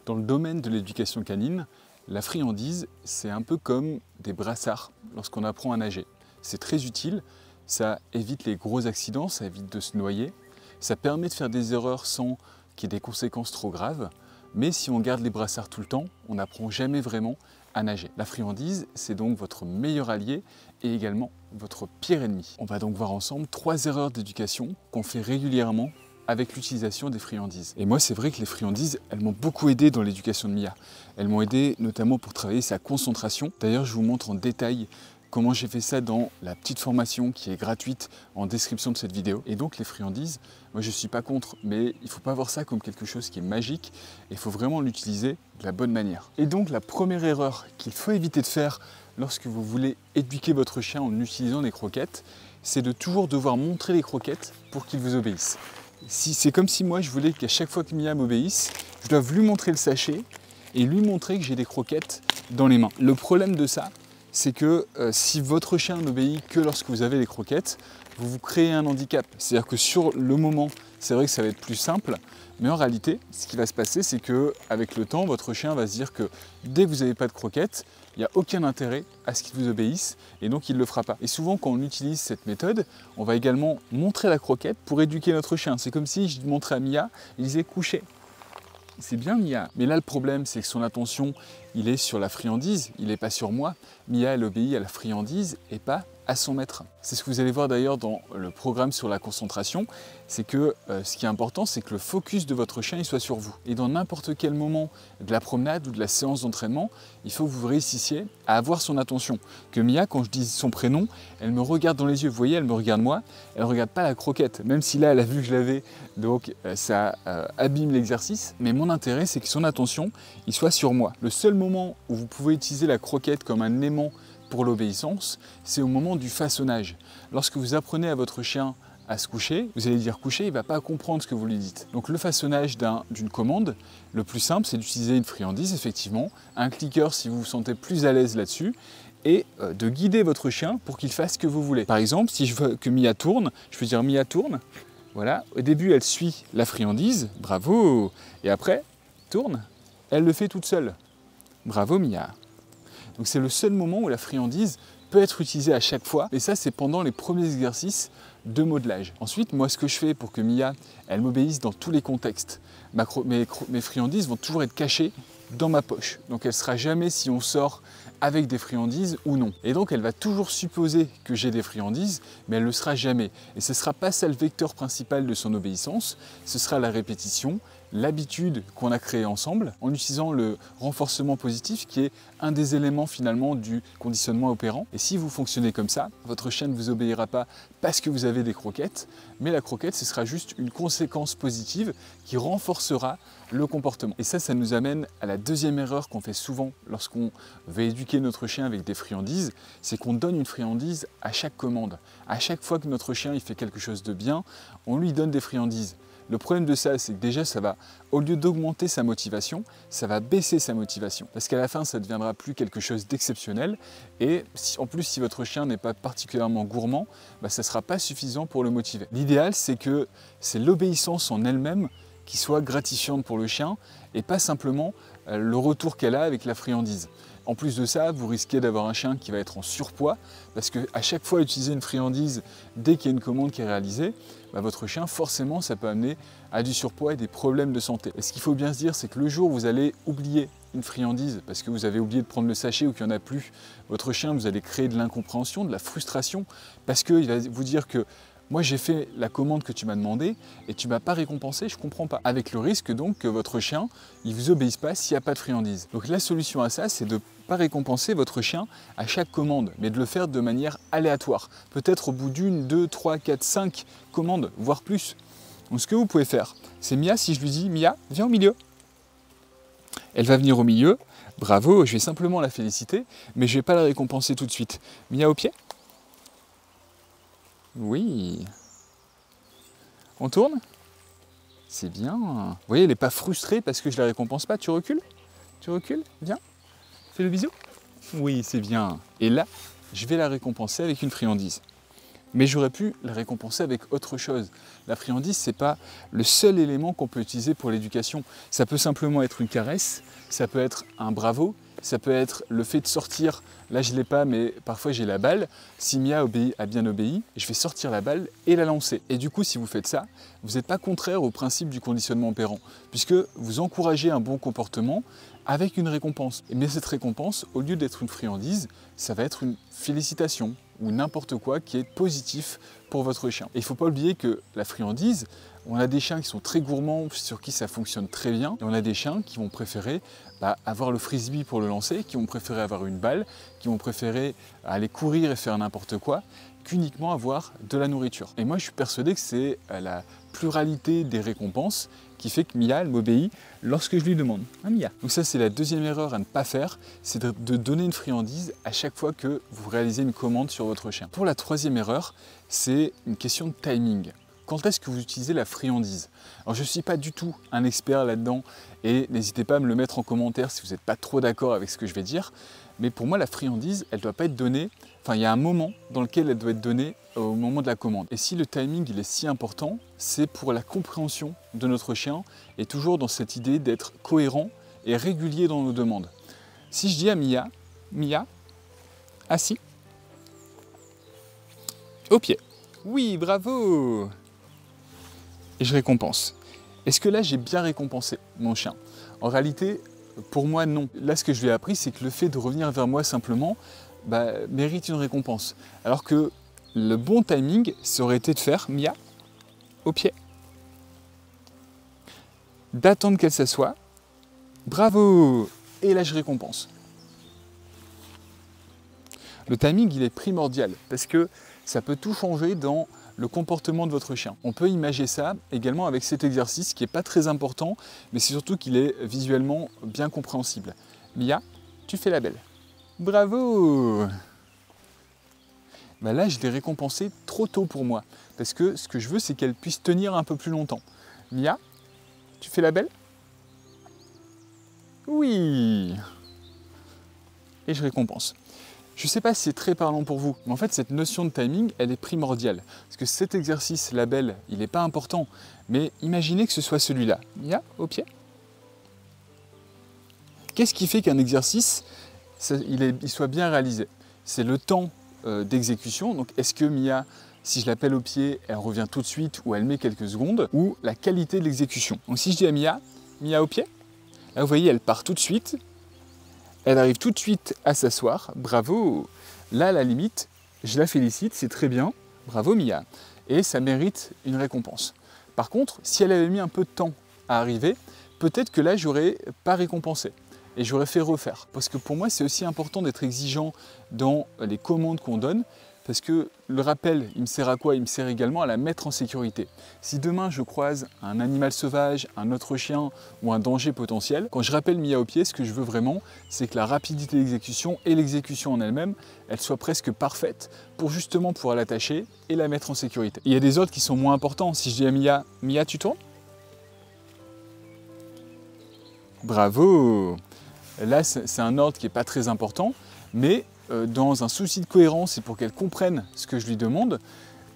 Dans le domaine de l'éducation canine, la friandise, c'est un peu comme des brassards lorsqu'on apprend à nager. C'est très utile, ça évite les gros accidents, ça évite de se noyer, ça permet de faire des erreurs sans qu'il y ait des conséquences trop graves, mais si on garde les brassards tout le temps, on n'apprend jamais vraiment à nager. La friandise, c'est donc votre meilleur allié et également votre pire ennemi. On va donc voir ensemble 3 erreurs d'éducation qu'on fait régulièrement avec l'utilisation des friandises. Et moi, c'est vrai que les friandises, elles m'ont beaucoup aidé dans l'éducation de Mia. Elles m'ont aidé notamment pour travailler sa concentration. D'ailleurs, je vous montre en détail comment j'ai fait ça dans la petite formation qui est gratuite en description de cette vidéo. Et donc les friandises, moi je ne suis pas contre, mais il ne faut pas voir ça comme quelque chose qui est magique, et il faut vraiment l'utiliser de la bonne manière. Et donc la première erreur qu'il faut éviter de faire lorsque vous voulez éduquer votre chien en utilisant des croquettes, c'est de toujours devoir montrer les croquettes pour qu'il vous obéisse. C'est comme si moi je voulais qu'à chaque fois que Mia m'obéisse, je dois lui montrer le sachet et lui montrer que j'ai des croquettes dans les mains. Le problème de ça, c'est que si votre chien n'obéit que lorsque vous avez les croquettes, vous vous créez un handicap. C'est-à-dire que sur le moment, c'est vrai que ça va être plus simple, mais en réalité, ce qui va se passer, c'est qu'avec le temps, votre chien va se dire que dès que vous n'avez pas de croquettes, il n'y a aucun intérêt à ce qu'il vous obéisse, et donc il ne le fera pas. Et souvent, quand on utilise cette méthode, on va également montrer la croquette pour éduquer notre chien. C'est comme si je montrais à Mia, il disait coucher. C'est bien Mia. Mais là, le problème, c'est que son attention, il est sur la friandise, il n'est pas sur moi. Mia, elle obéit à la friandise et pas à son maître. C'est ce que vous allez voir d'ailleurs dans le programme sur la concentration, c'est que ce qui est important, c'est que le focus de votre chien il soit sur vous. Et dans n'importe quel moment de la promenade ou de la séance d'entraînement, il faut que vous réussissiez à avoir son attention. Que Mia, quand je dis son prénom, elle me regarde dans les yeux. Vous voyez, elle me regarde moi, elle ne regarde pas la croquette. Même si là, elle a vu que je l'avais, donc ça abîme l'exercice. Mais mon intérêt, c'est que son attention, il soit sur moi. Le seul moment où vous pouvez utiliser la croquette comme un aimant pour l'obéissance, c'est au moment du façonnage. Lorsque vous apprenez à votre chien à se coucher, vous allez dire coucher, il ne va pas comprendre ce que vous lui dites. Donc le façonnage d'une commande, le plus simple, c'est d'utiliser une friandise, effectivement, un clicker si vous vous sentez plus à l'aise là-dessus, et de guider votre chien pour qu'il fasse ce que vous voulez. Par exemple, si je veux que Mia tourne, je peux dire Mia tourne. Voilà, au début, elle suit la friandise, bravo, et après, tourne, elle le fait toute seule. Bravo Mia. Donc c'est le seul moment où la friandise peut être utilisée à chaque fois, et ça c'est pendant les premiers exercices de modelage. Ensuite, moi ce que je fais pour que Mia, elle m'obéisse dans tous les contextes, mes friandises vont toujours être cachées dans ma poche. Donc elle ne sera jamais si on sort avec des friandises ou non. Et donc elle va toujours supposer que j'ai des friandises, mais elle ne le sera jamais. Et ce ne sera pas ça le vecteur principal de son obéissance, ce sera la répétition, l'habitude qu'on a créée ensemble, en utilisant le renforcement positif qui est un des éléments finalement du conditionnement opérant. Et si vous fonctionnez comme ça, votre chien ne vous obéira pas parce que vous avez des croquettes, mais la croquette, ce sera juste une conséquence positive qui renforcera le comportement. Et ça nous amène à la deuxième erreur qu'on fait souvent lorsqu'on veut éduquer notre chien avec des friandises, c'est qu'on donne une friandise à chaque commande. À chaque fois que notre chien il fait quelque chose de bien, on lui donne des friandises. Le problème de ça, c'est que déjà, ça va, au lieu d'augmenter sa motivation, ça va baisser sa motivation. Parce qu'à la fin, ça ne deviendra plus quelque chose d'exceptionnel. Et en plus, si votre chien n'est pas particulièrement gourmand, ça ne sera pas suffisant pour le motiver. L'idéal, c'est que c'est l'obéissance en elle-même qui soit gratifiante pour le chien et pas simplement le retour qu'elle a avec la friandise. En plus de ça, vous risquez d'avoir un chien qui va être en surpoids parce qu'à chaque fois utiliser une friandise dès qu'il y a une commande qui est réalisée, votre chien, forcément, ça peut amener à du surpoids et des problèmes de santé. Et ce qu'il faut bien se dire, c'est que le jour où vous allez oublier une friandise parce que vous avez oublié de prendre le sachet ou qu'il n'y en a plus, votre chien, vous allez créer de l'incompréhension, de la frustration parce qu'il va vous dire que moi j'ai fait la commande que tu m'as demandé et tu ne m'as pas récompensé, je ne comprends pas. Avec le risque donc que votre chien, il ne vous obéisse pas s'il n'y a pas de friandise. Donc la solution à ça, c'est de ne pas récompenser votre chien à chaque commande, mais de le faire de manière aléatoire. Peut-être au bout d'une, 2, 3, 4, 5 commandes, voire plus. Donc ce que vous pouvez faire, c'est Mia, si je lui dis Mia, viens au milieu. Elle va venir au milieu, bravo, je vais simplement la féliciter, mais je ne vais pas la récompenser tout de suite. Mia au pied. Oui. On tourne? C'est bien. Vous voyez, elle n'est pas frustrée parce que je ne la récompense pas. Tu recules? Tu recules? Viens. Fais le bisou. Oui, c'est bien. Et là, je vais la récompenser avec une friandise. Mais j'aurais pu le récompenser avec autre chose. La friandise, ce n'est pas le seul élément qu'on peut utiliser pour l'éducation. Ça peut simplement être une caresse, ça peut être un bravo, ça peut être le fait de sortir, là je ne l'ai pas mais parfois j'ai la balle, si Mia a bien obéi, je vais sortir la balle et la lancer. Et du coup si vous faites ça, vous n'êtes pas contraire au principe du conditionnement opérant, puisque vous encouragez un bon comportement avec une récompense. Mais cette récompense, au lieu d'être une friandise, ça va être une félicitation ou n'importe quoi qui est positif pour votre chien. Et il ne faut pas oublier que la friandise, on a des chiens qui sont très gourmands, sur qui ça fonctionne très bien, et on a des chiens qui vont préférer avoir le frisbee pour le lancer, qui vont préférer avoir une balle, qui vont préférer aller courir et faire n'importe quoi, qu'uniquement avoir de la nourriture. Et moi je suis persuadé que c'est la pluralité des récompenses qui fait que Mia, elle m'obéit lorsque je lui demande. Hein, Mia. Donc ça c'est la deuxième erreur à ne pas faire, c'est de donner une friandise à chaque fois que vous réalisez une commande sur votre chien. Pour la troisième erreur, c'est une question de timing. Quand est-ce que vous utilisez la friandise? Alors je ne suis pas du tout un expert là-dedans et n'hésitez pas à me le mettre en commentaire si vous n'êtes pas trop d'accord avec ce que je vais dire. Mais pour moi la friandise, elle ne doit pas être donnée, enfin il y a un moment dans lequel elle doit être donnée au moment de la commande. Et si le timing il est si important, c'est pour la compréhension de notre chien et toujours dans cette idée d'être cohérent et régulier dans nos demandes. Si je dis à Mia, Mia, assis, au pied. Oui, bravo! Et je récompense. Est-ce que là j'ai bien récompensé mon chien? En réalité, pour moi non. Là ce que je lui ai appris, c'est que le fait de revenir vers moi simplement mérite une récompense. Alors que le bon timing, ça aurait été de faire Mia au pied. D'attendre qu'elle s'assoie. Bravo! Et là je récompense. Le timing il est primordial parce que ça peut tout changer dans le comportement de votre chien. On peut imager ça également avec cet exercice qui n'est pas très important, mais c'est surtout qu'il est visuellement bien compréhensible. Mia, tu fais la belle. Bravo! Là, je l'ai récompensé trop tôt pour moi, parce que ce que je veux, c'est qu'elle puisse tenir un peu plus longtemps. Mia, tu fais la belle? Oui! Et je récompense. Je ne sais pas si c'est très parlant pour vous, mais en fait cette notion de timing, elle est primordiale. Parce que cet exercice, la belle, il n'est pas important, mais imaginez que ce soit celui-là. Mia, au pied. Qu'est-ce qui fait qu'un exercice, il soit bien réalisé? C'est le temps d'exécution. Donc est-ce que Mia, si je l'appelle au pied, elle revient tout de suite ou elle met quelques secondes, ou la qualité de l'exécution. Donc si je dis à Mia, Mia au pied, là vous voyez, elle part tout de suite. Elle arrive tout de suite à s'asseoir, bravo! Là, à la limite, je la félicite, c'est très bien, bravo Mia! Et ça mérite une récompense. Par contre, si elle avait mis un peu de temps à arriver, peut-être que là, j'aurais pas récompensé et j'aurais fait refaire. Parce que pour moi, c'est aussi important d'être exigeant dans les commandes qu'on donne, parce que le rappel, il me sert à quoi? Il me sert également à la mettre en sécurité. Si demain je croise un animal sauvage, un autre chien ou un danger potentiel, quand je rappelle Mia au pied, ce que je veux vraiment, c'est que la rapidité d'exécution et l'exécution en elle-même, elle soit presque parfaite pour justement pouvoir l'attacher et la mettre en sécurité. Il y a des ordres qui sont moins importants. Si je dis à Mia, Mia tu tournes? Bravo! Là, c'est un ordre qui n'est pas très important, mais dans un souci de cohérence et pour qu'elle comprenne ce que je lui demande,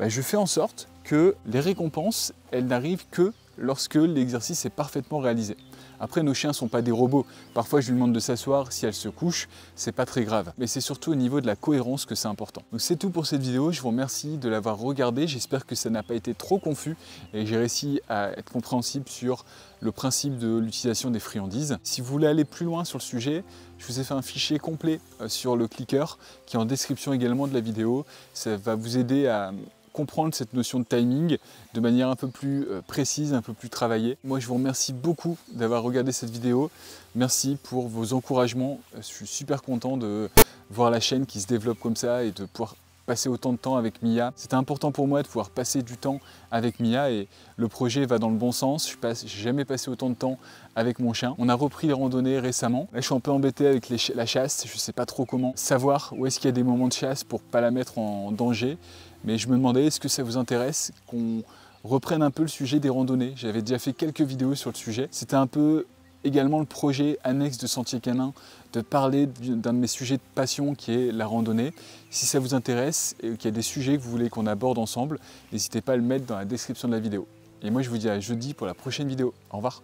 je fais en sorte que les récompenses, elles n'arrivent que lorsque l'exercice est parfaitement réalisé. Après, nos chiens ne sont pas des robots. Parfois, je lui demande de s'asseoir. Si elle se couche, c'est pas très grave. Mais c'est surtout au niveau de la cohérence que c'est important. Donc c'est tout pour cette vidéo. Je vous remercie de l'avoir regardée. J'espère que ça n'a pas été trop confus et j'ai réussi à être compréhensible sur le principe de l'utilisation des friandises. Si vous voulez aller plus loin sur le sujet, je vous ai fait un fichier complet sur le clicker qui est en description également de la vidéo. Ça va vous aider à comprendre cette notion de timing de manière un peu plus précise, un peu plus travaillée. Moi, je vous remercie beaucoup d'avoir regardé cette vidéo. Merci pour vos encouragements. Je suis super content de voir la chaîne qui se développe comme ça et de pouvoir passer autant de temps avec Mia. C'était important pour moi de pouvoir passer du temps avec Mia et le projet va dans le bon sens. Je n'ai jamais passé autant de temps avec mon chien. On a repris les randonnées récemment. Là, je suis un peu embêté avec la chasse. Je ne sais pas trop comment savoir où est-ce qu'il y a des moments de chasse pour ne pas la mettre en danger. Mais je me demandais, est-ce que ça vous intéresse qu'on reprenne un peu le sujet des randonnées? J'avais déjà fait quelques vidéos sur le sujet. C'était un peu également le projet annexe de Sentier Canin de parler d'un de mes sujets de passion qui est la randonnée. Si ça vous intéresse et qu'il y a des sujets que vous voulez qu'on aborde ensemble, n'hésitez pas à le mettre dans la description de la vidéo. Et moi je vous dis à jeudi pour la prochaine vidéo. Au revoir.